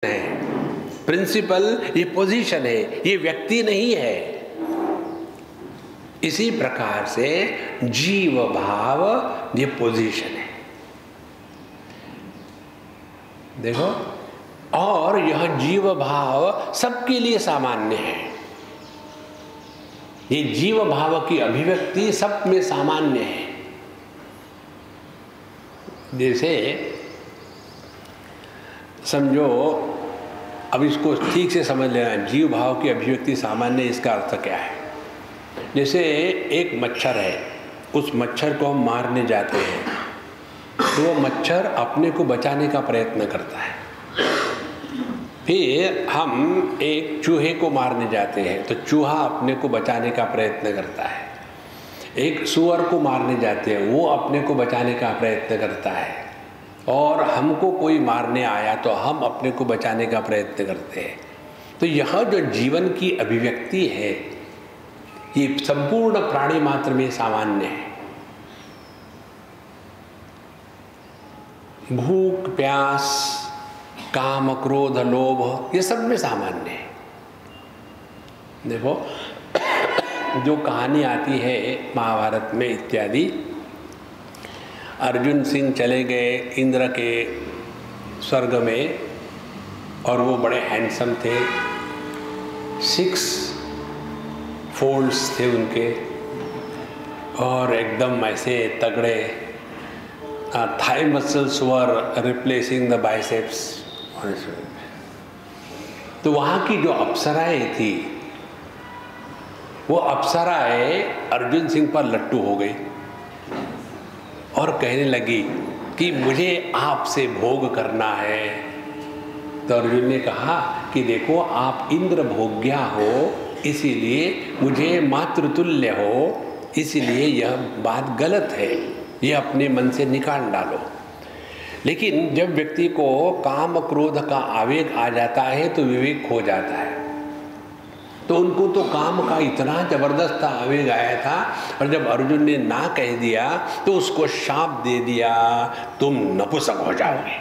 है। प्रिंसिपल ये पोजीशन है, ये व्यक्ति नहीं है। इसी प्रकार से जीव भाव ये पोजीशन है। देखो, और यह जीव भाव सबके लिए सामान्य है। ये जीव भाव की अभिव्यक्ति सब में सामान्य है। जैसे समझो, अब इसको ठीक से समझ लेना, जीव भाव की अभिव्यक्ति सामान्य, इसका अर्थ क्या है। जैसे एक मच्छर है, उस मच्छर को हम मारने जाते हैं तो वो मच्छर अपने को बचाने का प्रयत्न करता है। फिर हम एक चूहे को मारने जाते हैं तो चूहा अपने को बचाने का प्रयत्न करता है। एक सूअर को मारने जाते हैं, वो अपने को बचाने का प्रयत्न करता है। और हमको कोई मारने आया तो हम अपने को बचाने का प्रयत्न करते हैं। तो यह जो जीवन की अभिव्यक्ति है, ये संपूर्ण प्राणी मात्र में सामान्य है। भूख, प्यास, काम, क्रोध, लोभ, ये सब में सामान्य है। देखो, जो कहानी आती है महाभारत में इत्यादि, अर्जुन सिंह चले गए इंद्र के स्वर्ग में और वो बड़े हैंडसम थे, 6 फोल्ड्स थे उनके, और एकदम ऐसे तगड़े, thigh muscles were replacing the biceps. तो वहाँ की जो अप्सराएं थी, वो अप्सराएं अर्जुन सिंह पर लट्टू हो गई और कहने लगी कि मुझे आपसे भोग करना है। तो अर्जुन ने कहा कि देखो, आप इंद्र भोग्या हो, इसीलिए मुझे मातृतुल्य हो, इसीलिए यह बात गलत है, ये अपने मन से निकाल डालो। लेकिन जब व्यक्ति को काम क्रोध का आवेग आ जाता है तो विवेक खो जाता है। तो उनको तो काम का इतना जबरदस्त आवेग आया था, और जब अर्जुन ने ना कह दिया तो उसको शाप दे दिया, तुम नपुंसक हो जाओगे।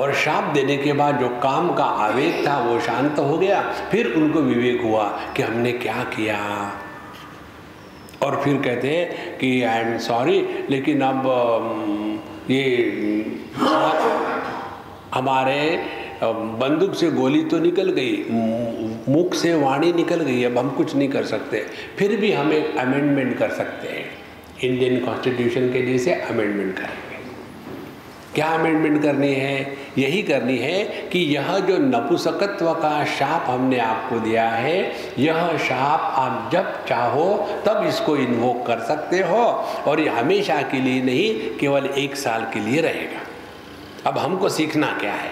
और शाप देने के बाद जो काम का आवेग था वो शांत हो गया। फिर उनको विवेक हुआ कि हमने क्या किया। और फिर कहते हैं कि आई एम सॉरी, लेकिन अब ये हमारे बंदूक से गोली तो निकल गई, मुख से वाणी निकल गई, अब हम कुछ नहीं कर सकते। फिर भी हम एक अमेंडमेंट कर सकते हैं, इंडियन कॉन्स्टिट्यूशन के जैसे अमेंडमेंट करेंगे। क्या अमेंडमेंट करनी है? यही करनी है कि यह जो नपुंसकत्व का शाप हमने आपको दिया है, यह शाप आप जब चाहो तब इसको इन्वोक कर सकते हो, और ये हमेशा के लिए नहीं, केवल 1 साल के लिए रहेगा। अब हमको सीखना क्या है,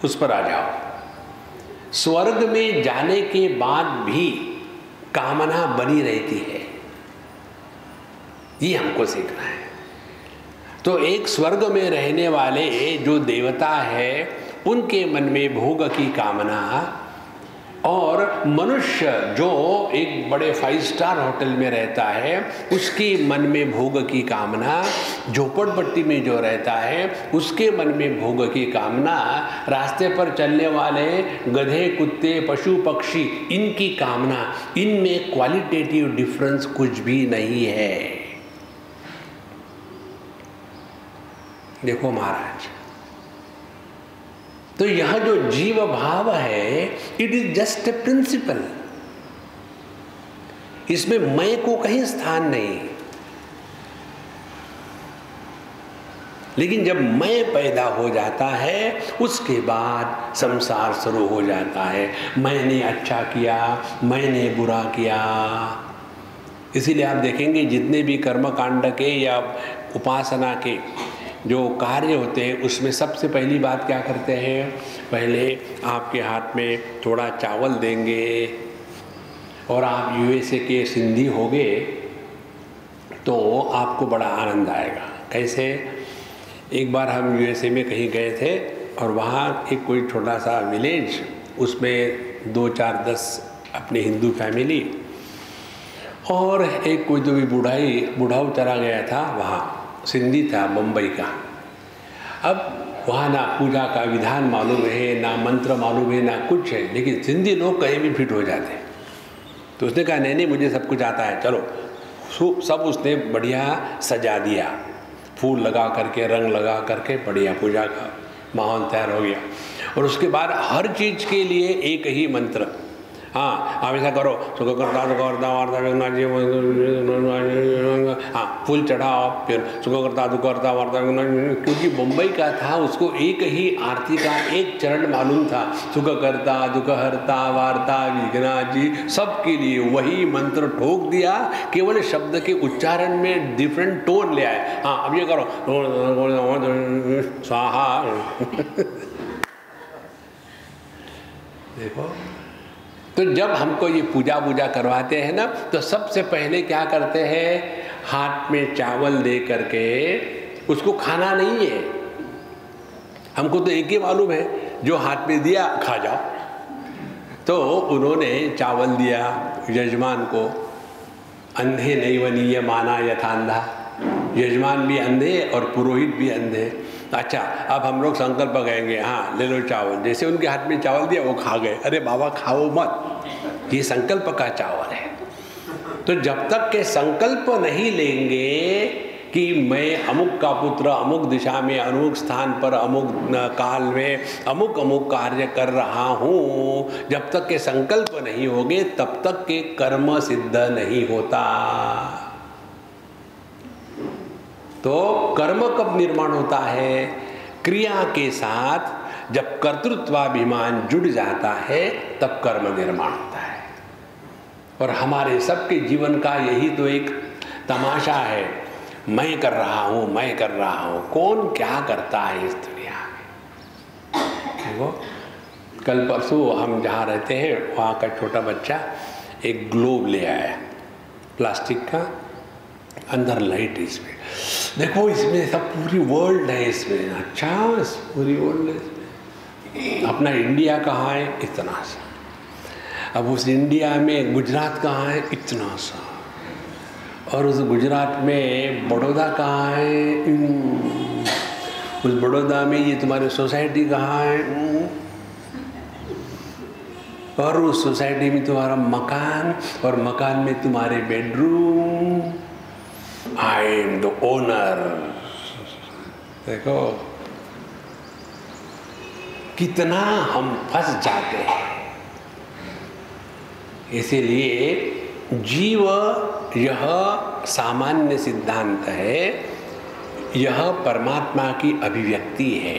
उस पर आ जाओ। स्वर्ग में जाने के बाद भी कामना बनी रहती है, ये हमको सीखना है। तो एक स्वर्ग में रहने वाले जो देवता है, उनके मन में भोग की कामना, और मनुष्य जो एक बड़े 5 स्टार होटल में रहता है, उसके मन में भोग की कामना, झोपड़पट्टी में जो रहता है उसके मन में भोग की कामना, रास्ते पर चलने वाले गधे, कुत्ते, पशु, पक्षी, इनकी कामना, इनमें क्वालिटेटिव डिफरेंस कुछ भी नहीं है। देखो महाराज, तो यह जो जीव भाव है, it is just a principle. इसमें मैं को कहीं स्थान नहीं। लेकिन जब मैं पैदा हो जाता है, उसके बाद संसार शुरू हो जाता है। मैंने अच्छा किया, मैंने बुरा किया। इसीलिए आप देखेंगे जितने भी कर्मकांड के या उपासना के जो कार्य होते हैं, उसमें सबसे पहली बात क्या करते हैं? पहले आपके हाथ में थोड़ा चावल देंगे, और आप यूएसए के सिंधी होगे तो आपको बड़ा आनंद आएगा। कैसे? एक बार हम यूएसए में कहीं गए थे, और वहाँ एक कोई छोटा सा विलेज, उसमें 2, 4, 10 अपने हिंदू फैमिली, और एक कोई तो भी बुढ़ाऊ चला गया था, वहाँ सिंधी था, बम्बई का। अब वहाँ ना पूजा का विधान मालूम है, ना मंत्र मालूम है, ना कुछ है, लेकिन सिंधी लोग कहीं भी फिट हो जाते हैं। तो उसने कहा नहीं मुझे सब कुछ आता है, चलो सब उसने बढ़िया सजा दिया, फूल लगा करके, रंग लगा करके, बढ़िया पूजा का माहौल तैयार हो गया। और उसके बाद हर चीज़ के लिए एक ही मंत्र, हाँ आप ऐसा करो, सुख करता वार्ता विघ्ना जी, हाँ फूल चढ़ाओ, फिर सुख करता दुख करता वार्ता विघ्ना। क्योंकि मुंबई का था, उसको एक ही आरती का एक चरण मालूम था, सुख करता दुख हरता वार्ता विघ्ना जी, सबके लिए वही मंत्र ठोक दिया, केवल शब्द के उच्चारण में डिफरेंट टोन ले आए। हाँ अब ये करो स्वाहा देखो। तो जब हमको ये पूजा वूजा करवाते हैं ना, तो सबसे पहले क्या करते हैं, हाथ में चावल दे करके, उसको खाना नहीं है, हमको तो एक ही मालूम है, जो हाथ में दिया खा जाओ। तो उन्होंने चावल दिया यजमान को, अंधे नैवनीय माना यथांधा, यजमान भी अंधे और पुरोहित भी अंधे। अच्छा अब हम लोग संकल्प कहेंगे, हाँ ले लो चावल, जैसे उनके हाथ में चावल दिया वो खा गए, अरे बाबा खाओ मत, ये संकल्प का चावल है। तो जब तक के संकल्प नहीं लेंगे कि मैं अमुक का पुत्र अमुक दिशा में अमुक स्थान पर अमुक काल में अमुक अमुक कार्य कर रहा हूँ, जब तक के संकल्प नहीं होंगे तब तक के कर्म सिद्ध नहीं होता। तो कर्म कब निर्माण होता है, क्रिया के साथ जब कर्तृत्वाभिमान जुड़ जाता है तब कर्म निर्माण होता है। और हमारे सबके जीवन का यही तो एक तमाशा है, मैं कर रहा हूँ, मैं कर रहा हूँ, कौन क्या करता है इस दुनिया में। देखो कल परसों हम जहाँ रहते हैं वहाँ का छोटा बच्चा एक ग्लोब ले आया प्लास्टिक का, अंदर लाइट है इसमें, देखो इसमें सब पूरी वर्ल्ड है इसमें। अच्छा पूरी वर्ल्ड है इसमें, अपना इंडिया कहाँ है, इतना सा, अब उस इंडिया में गुजरात कहाँ है, इतना सा, और उस गुजरात में बड़ौदा कहाँ है, उस बड़ौदा में ये तुम्हारी सोसाइटी कहाँ है, और उस सोसाइटी में तुम्हारा मकान, और मकान में तुम्हारे bedroom, I am the owner. देखो कितना हम फंस जाते हैं। इसीलिए जीव यह सामान्य सिद्धांत है, यह परमात्मा की अभिव्यक्ति है।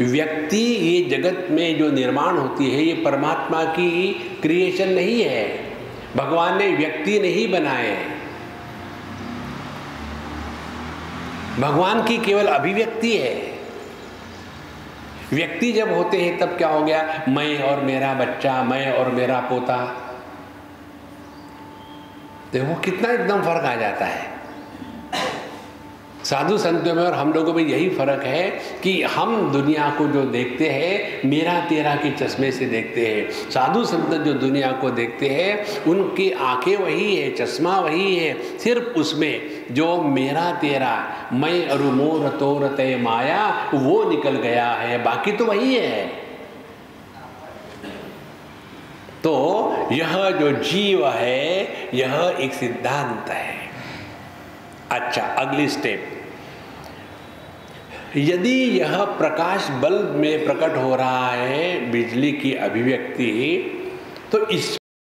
व्यक्ति ये जगत में जो निर्माण होती है ये परमात्मा की क्रिएशन नहीं है, भगवान ने व्यक्ति नहीं बनाए, भगवान की केवल अभिव्यक्ति है। व्यक्ति जब होते हैं तब क्या हो गया, मैं और मेरा बच्चा, मैं और मेरा पोता, देखो कितना एकदम फर्क आ जाता है। साधु संतों में और हम लोगों में यही फर्क है कि हम दुनिया को जो देखते हैं मेरा तेरा के चश्मे से देखते हैं। साधु संत जो दुनिया को देखते हैं उनकी आंखें वही है, चश्मा वही है, सिर्फ उसमें जो मेरा तेरा, मैं अरु मोर तोर तय माया, वो निकल गया है, बाकी तो वही है। तो यह जो जीव है यह एक सिद्धांत है। अच्छा अगली स्टेप, यदि यह प्रकाश बल्ब में प्रकट हो रहा है बिजली की अभिव्यक्ति, तो इस